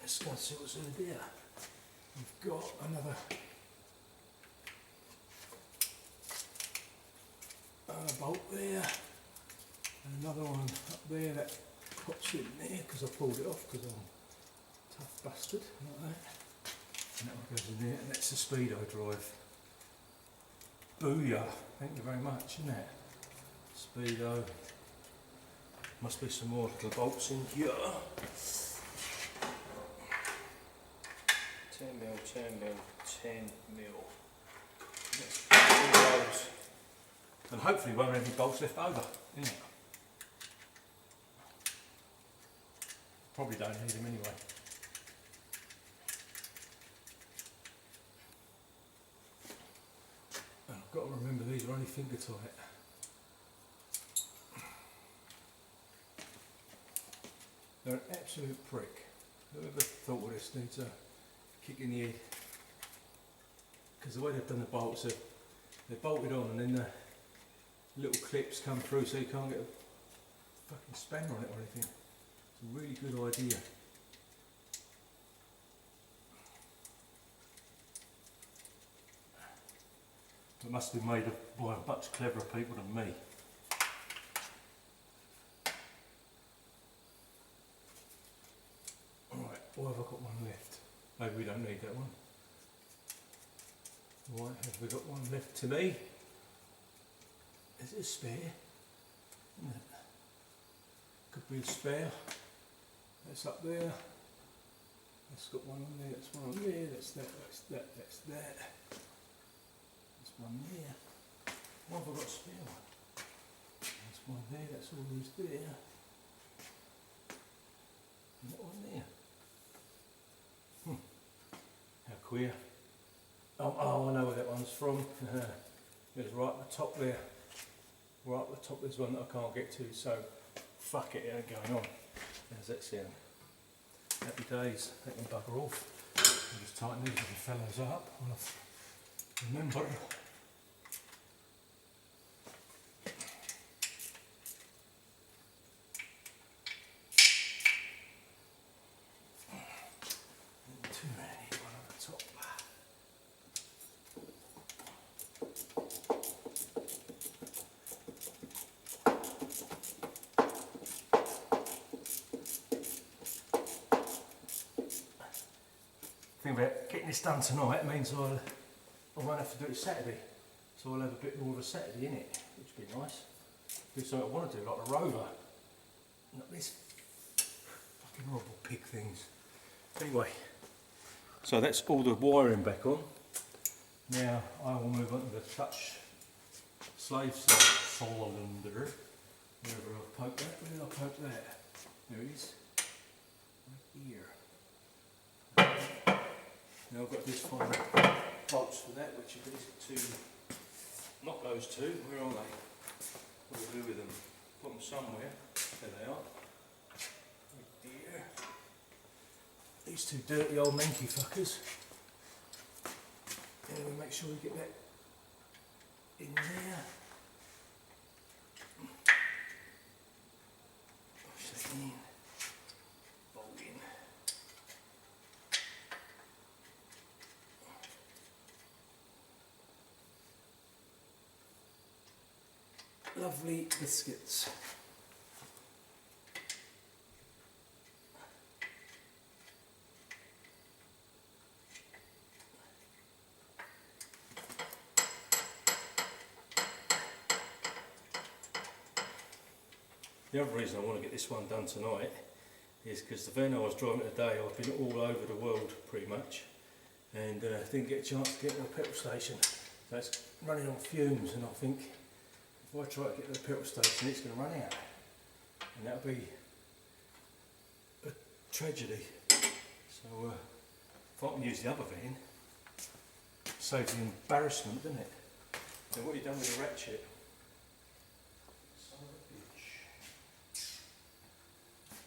S1: let's go and see what's in there. We've got another bolt there, and another one up there that pops in there because I pulled it off because I'm a tough bastard, like that. And that one goes in there, and that's the speedo drive. Booyah! Thank you very much, isn't it? Speedo. Must be some more little bolts in here. 10mm, 10mm, 10mm. That's all those. And hopefully won't have any bolts left over, isn't it? Probably don't need them anyway. And I've got to remember these are only finger tight. They're an absolute prick. Whoever thought of this needs a kick in the head. Because the way they've done the bolts, they're bolted on and then the little clips come through so you can't get a fucking spanner on it or anything. It's a really good idea. It must be made by much cleverer people than me. Alright, or have I got one left? Maybe we don't need that one. Right, have we got one left to me? Is it a spare? Isn't it? Could be a spare. That's up there. That's got one on there, that's one on there, that's that, that's that, that's that. There's one there. Why have I got a spare one? There's one there, that's all these there. And that one there. How queer. Oh, I know where that one's from. It's right at the top there. Right at the top there's one that I can't get to, so fuck it, it ain't going on. How's that sound? Happy days, they can bugger off. I'll just tighten these little fellows up when I remember. Too many, one on the top. Thing about getting this done tonight means I won't have to do it Saturday, so I'll have a bit more of a Saturday in it, which would be nice. Do something I want to do, like a rover, not this fucking horrible pig things. Anyway, so that's all the wiring back on. Now I will move on to the touch slave cylinder. Wherever I've poked that, where did I poke that? There it is, right here. Now I've got this one bolts for that, which are these two, not those two, where are they? What do I do with them? Put them somewhere, there they are. Right there. These two dirty old manky fuckers. And we make sure we get that in there. Push that in. Bolt in. Lovely biscuits. The other reason I want to get this one done tonight is because the van I was driving today, I've been all over the world pretty much, and didn't get a chance to get to the petrol station. So it's running on fumes, and I think if I try to get to the petrol station, it's going to run out, and that'll be a tragedy. So if I can use the other van, saves the embarrassment, doesn't it? Now what have you done with the ratchet? Son of a bitch.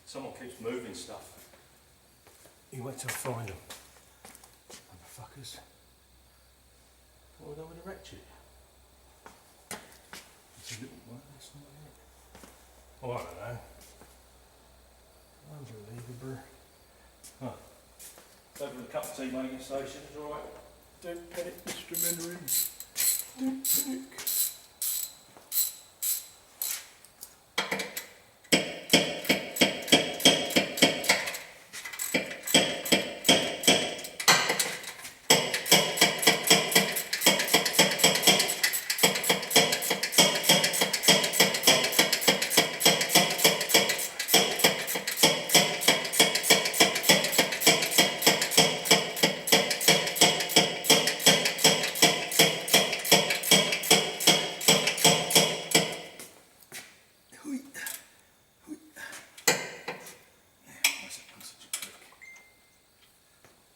S1: Someone keeps moving stuff. You wait till I find them. Motherfuckers. What have we done with the ratchet? It's a little one, that's not it. Oh, I don't know. Unbelievable. Huh. Over the cup of tea making station, is alright. Don't panic, Mr. Mandarin. Don't panic.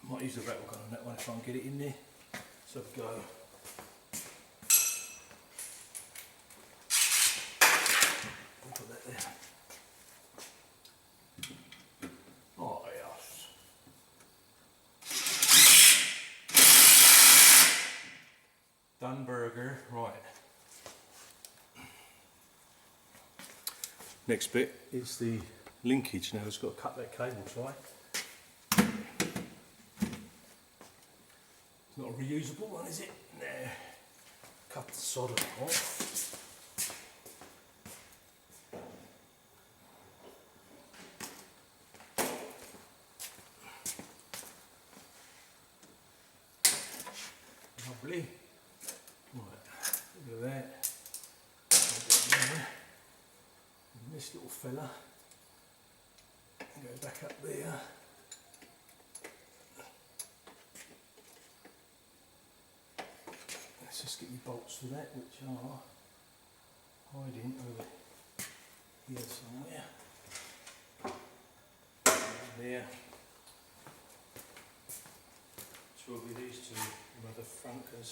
S1: Might use the rattle gun on that one if I can get it in there. So go. I'll put that there. Oh yes. Done burger, right. Next bit is the linkage. Now it's got to cut that cable tie. Not a reusable one, is it? No. Cut the solder off. Lovely. Right, look at that. And this little fella. Go back up there. Let's just get your bolts for that, which are hiding over here somewhere. There. Which will be these two mother frankers.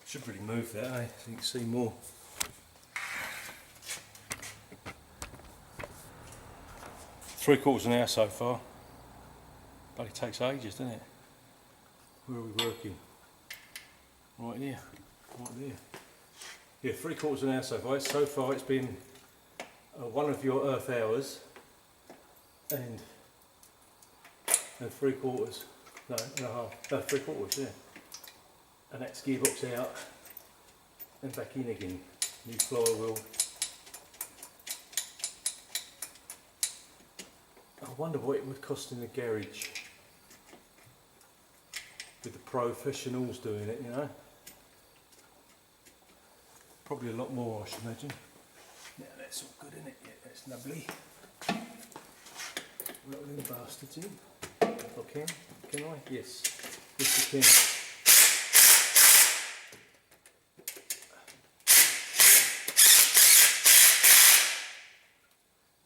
S1: Should really move that, eh? So you can see more. Three-quarters an hour so far. But it takes ages, doesn't it? Where are we working? Right here, right there. Yeah, 3/4 an hour so far. So far it's been one of your earth hours and 3/4, no, and a half, no, 3/4, yeah. And that's gearbox out and back in again. New flywheel. I wonder what it would cost in the garage with the professionals doing it, you know. Probably a lot more, I should imagine. Yeah, that's all good, isn't it? Yeah, that's lovely. Roll them bastards in. If I can. Can I? Yes. Yes, I can.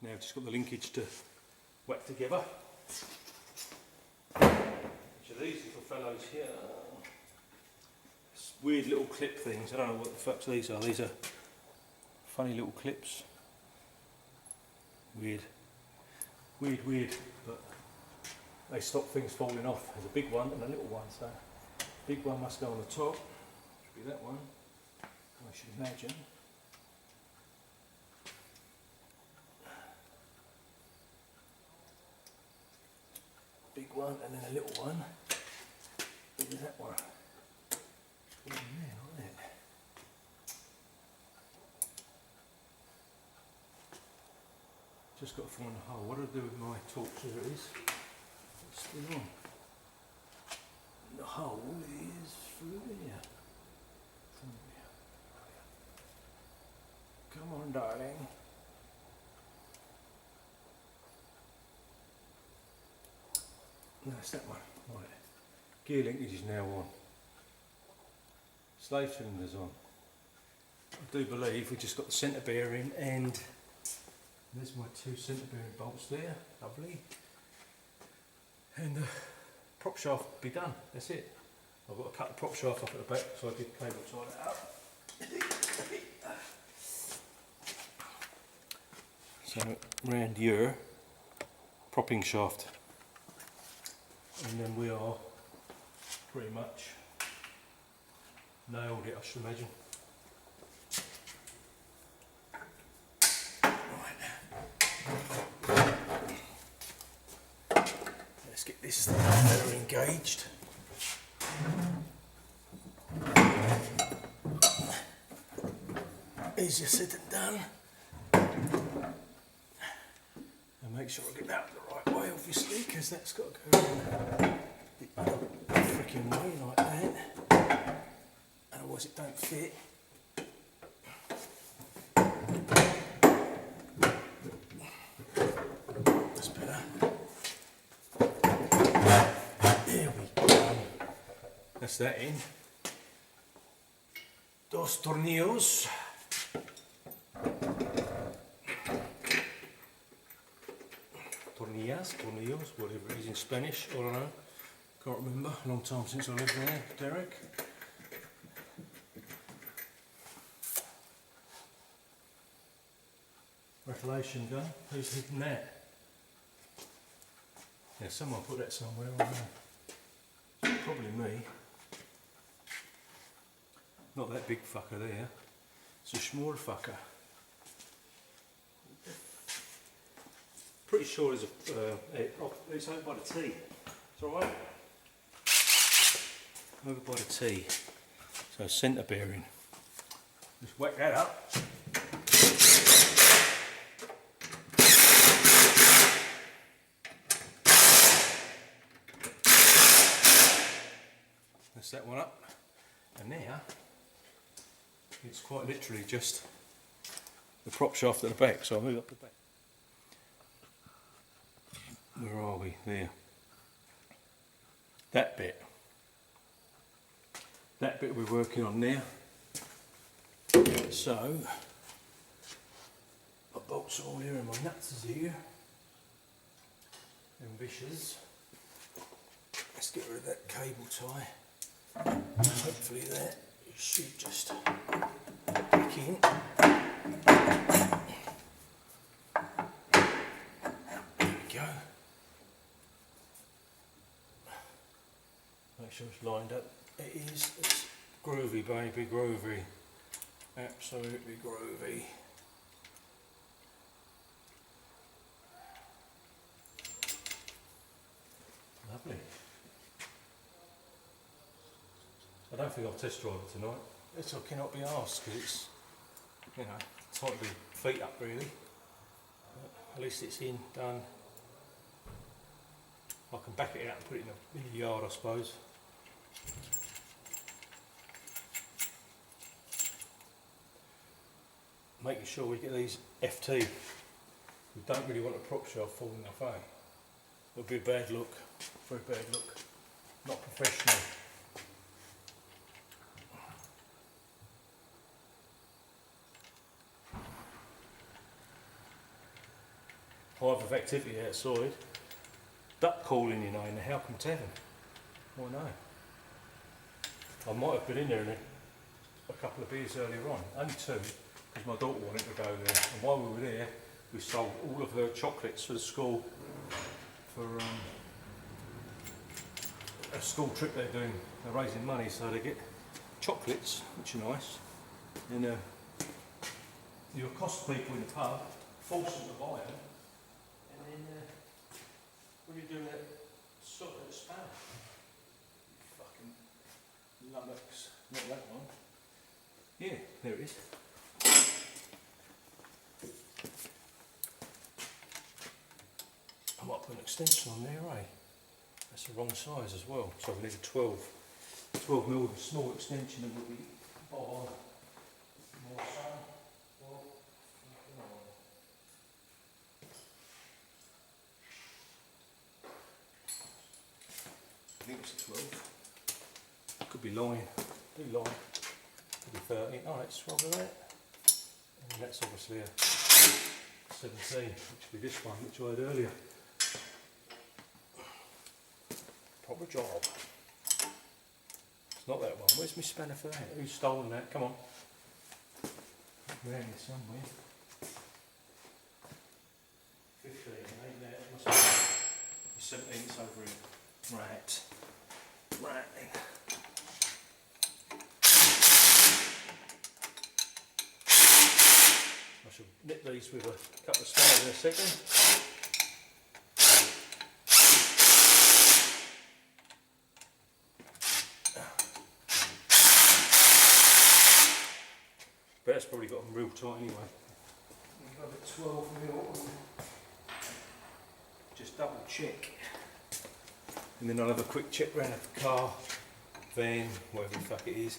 S1: Now I've just got the linkage to whack together. Which are these little fellows here. It's weird little clip things. I don't know what the fuck these are. These are funny little clips. Weird. Weird, weird. But they stop things falling off. There's a big one and a little one. So the big one must go on the top. Should be that one, I should imagine. Big one and then a little one. Look at that one. Oh man, isn't it? Just got to find a hole. What do I do with my torch? There it is. It's still on. The hole is through there. Come on, darling. No, it's that one. Right. Gear linkage is now on. Slave cylinder's on. I do believe we just got the centre bearing, and there's my 2 centre bearing bolts there. Lovely. And the prop shaft will be done. That's it. I've got to cut the prop shaft off at the back, so I did cable tie that up. So round here, propping shaft, and then we are pretty much nailed it, I should imagine. Right. Let's get this thing better engaged. Easier said than done. And make sure I get that the right way, obviously, because that's got to go the freaking way like that. Otherwise it don't fit. That's better. There we go. That's that in. Dos tornillos. Tornillos, whatever it is in Spanish, I don't know. Can't remember, a long time since I lived there, Derek. Ventilation gun, who's hidden that? Yeah, someone put that somewhere, I don't know. Probably me. Not that big fucker there. It's a small fucker. Pretty sure there's a, it's over by the T. It's alright. Over by the T. So centre bearing. Just whack that up. That's that one up. And now, it's quite literally just the prop shaft at the back. So I'll move up the back. Where are we? There. That bit. That bit we're working on now. So, my bolts are all here and my nuts is here. And vicious. Let's get rid of that cable tie. And hopefully that should just kick in. There we go. Make sure it's lined up. It is. It's groovy, baby, groovy. Absolutely groovy. Lovely. I don't think I'll test drive it tonight. It's I cannot be asked because it's, you know, time to be feet up really. But at least it's in, done. I can back it out and put it in the yard, I suppose. Making sure we get these FT. We don't really want a prop shaft falling off, eh? It'll be a bad look, very bad look. Not professional. Hive of activity outside. Duck calling, you know, in the Halcombe Tavern. Why no? I might have been in there a couple of beers earlier on, only 2, because my daughter wanted to go there. And while we were there, we sold all of her chocolates for the school for a school trip they're doing. They're raising money, so they get chocolates, which are nice. And you accost people in the pub, force them to buy them, and then what are you doing at sort of span? Fucking lummox. Not that one. Yeah, there it is. I might put an extension on there, eh? That's the wrong size as well. So we need a 12mm small extension that will be on more sun. Well, think it's 12. Could be lying. Could be lying. Could be 13. Oh, let's swap with that. And that's obviously a 17, which would be this one, which I had earlier. Proper job. It's not that one. Where's my spanner for that? Who's stolen that? Come on. Around here somewhere. 15, ain't there? It must be 17, it's over here. Right. Right then. I shall nip these with a couple of spanners in a second. But that's probably got them real tight anyway. We've got a 12mm. Just double check. And then I'll have a quick check round the car, van, whatever the fuck it is.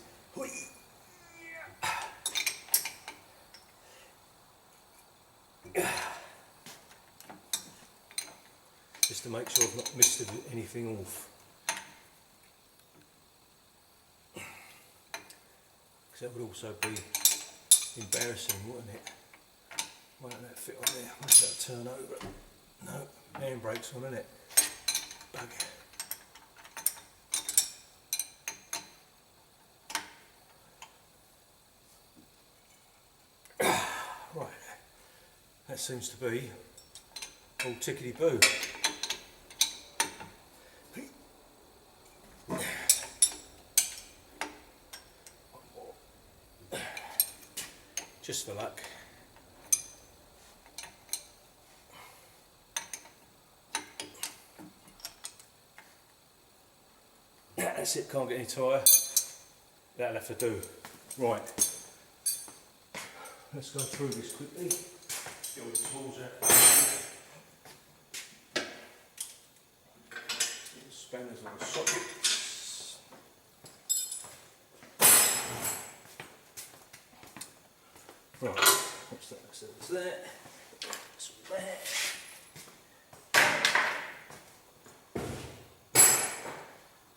S1: Just to make sure I've not missed anything off. Because that would also be embarrassing, wouldn't it? Why don't that fit on there? Must that turn over? No, handbrake's on, isn't it? Bugger. Right, that seems to be all tickety-boo. Just for luck. That's it, can't get any tighter. That'll have to do. Right. Let's go through this quickly. Get all the tools out. Get the spanners on the sockets. Right, what's that? That's that. That's that.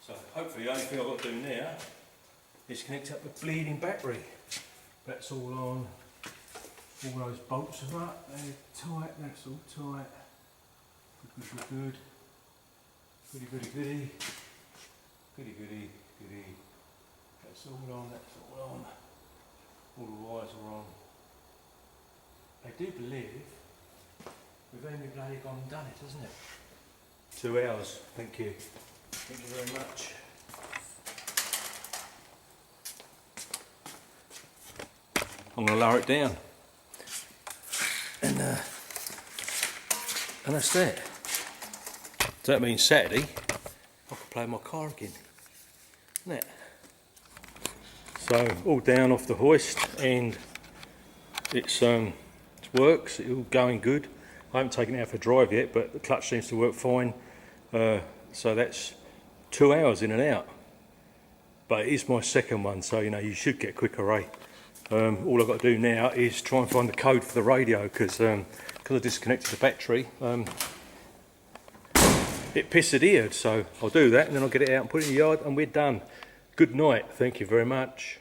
S1: So hopefully the only thing I've got to do now is connect up the bleeding battery. That's all on. All those bolts are up, they're tight, that's all tight. Good, good, good, good. Goody, goody, goody. Goody, goody, goody. That's all on, that's all on. All the wires are on. I do believe we've only bloody gone and done it, hasn't it? 2 hours, thank you. Thank you very much. I'm going to lower it down. And that's it. So that means Saturday I can play my car again, isn't it? So all down off the hoist, and it works. It's all going good. I haven't taken it out for a drive yet, but the clutch seems to work fine. So that's 2 hours in and out. But it is my second one, so you know you should get quicker, eh? All I've got to do now is try and find the code for the radio, because I disconnected the battery, it persevered, so I'll do that and then I'll get it out and put it in the yard and we're done. Good night, thank you very much.